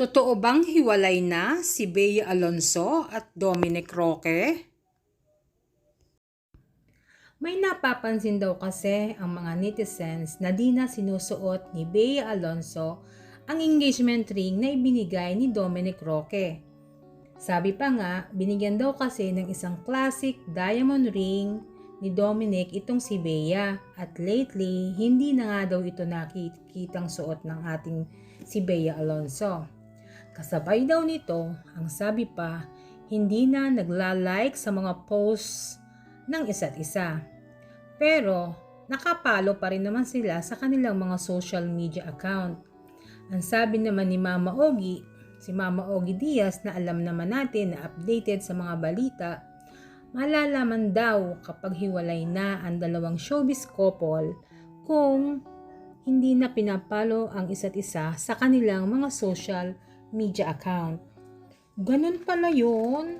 Totoo bang hiwalay na si Bea Alonzo at Dominic Roque? May napapansin daw kasi ang mga netizens na di na sinusuot ni Bea Alonzo ang engagement ring na ibinigay ni Dominic Roque. Sabi pa nga, binigyan daw kasi ng isang classic diamond ring ni Dominic itong si Bea at lately hindi na nga daw ito nakikitang suot ng ating si Bea Alonzo. Kasabay daw nito, ang sabi pa, hindi na nagla-like sa mga posts ng isa't isa. Pero nakapalo pa rin naman sila sa kanilang mga social media account. Ang sabi naman ni Mama Ogie, si Mama Ogie Diaz na alam naman natin na updated sa mga balita, malalaman daw kapag hiwalay na ang dalawang showbiz couple kung hindi na pinapalo ang isa't isa sa kanilang mga social media account. Ganun pala yun.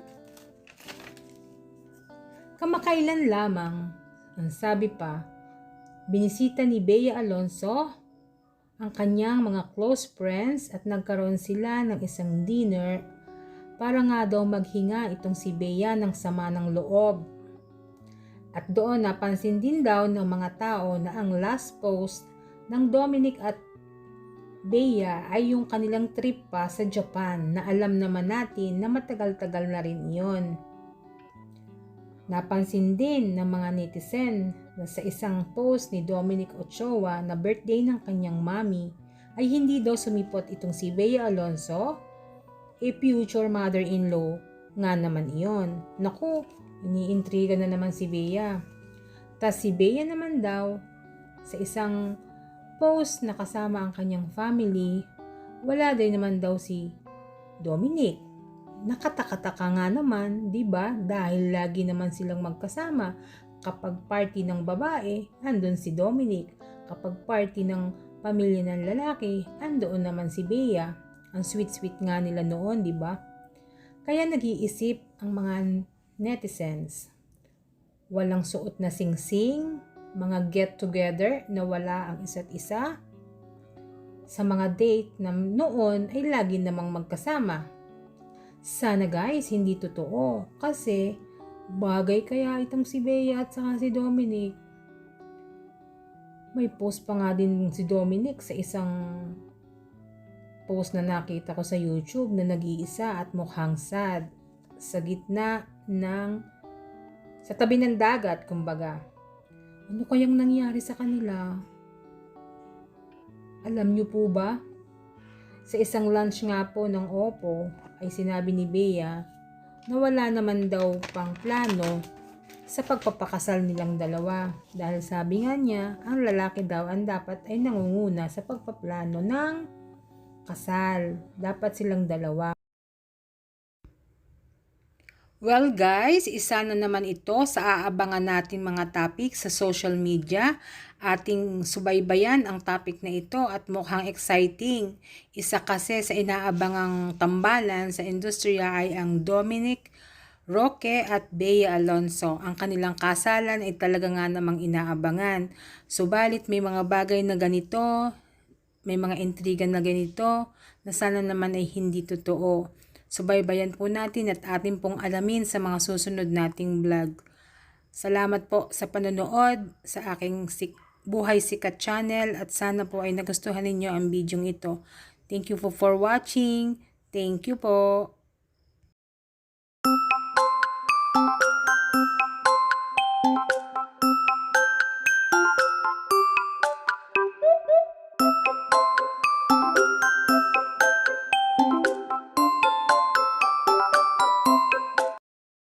Kamakailan lamang, ang sabi pa, binisita ni Bea Alonzo ang kanyang mga close friends at nagkaroon sila ng isang dinner para nga daw maghinga itong si Bea ng sama ng loob. At doon napansin din daw ng mga tao na ang last post ng Dominic at Bea ay yung kanilang trip pa sa Japan na alam naman natin na matagal-tagal na rin iyon. Napansin din ng mga netizen na sa isang post ni Dominic Ochoa na birthday ng kanyang mami ay hindi daw sumipot itong si Bea Alonzo, future mother-in-law nga naman iyon. Naku, iniintriga na naman si Bea. Tas si Bea naman daw sa isang post na kasama ang kanyang family, wala din naman daw si Dominic. Nakataka-taka nga naman, 'di ba? Dahil lagi naman silang magkasama. Kapag party ng babae, andun si Dominic. Kapag party ng pamilya ng lalaki, andoon naman si Bea. Ang sweet-sweet nga nila noon, 'di ba? Kaya nag-iisip ang mga netizens. Walang suot na sing-sing, mga get-together na wala ang isa't isa. Sa mga date na noon ay lagi namang magkasama. Sana guys, hindi totoo kasi bagay kaya itong si Bea at saka si Dominic. May post pa nga din si Dominic sa isang post na nakita ko sa YouTube na nag-iisa at mukhang sad sa gitna sa tabi ng dagat kumbaga. Ano kayang nangyari sa kanila? Alam niyo po ba? Sa isang lunch nga po ng Oppo ay sinabi ni Bea na wala naman daw pang plano sa pagpapakasal nilang dalawa dahil sabi nga niya ang lalaki daw ang dapat ay nangunguna sa pagpaplano ng kasal. Dapat silang dalawa. Well guys, isa na naman ito sa aabangan natin mga topic sa social media. Ating subaybayan ang topic na ito at mukhang exciting. Isa kasi sa inaabangang tambalan sa industriya ay ang Dominic Roque at Bea Alonzo. Ang kanilang kasalan ay talaga nga namang inaabangan. Subalit may mga bagay na ganito, may mga intriga na ganito na sana naman ay hindi totoo. Subaybayan po natin at atin pong alamin sa mga susunod nating vlog. Salamat po sa panonood sa aking Buhay Sikat channel at sana po ay nagustuhan ninyo ang video ito. Thank you for watching. Thank you po.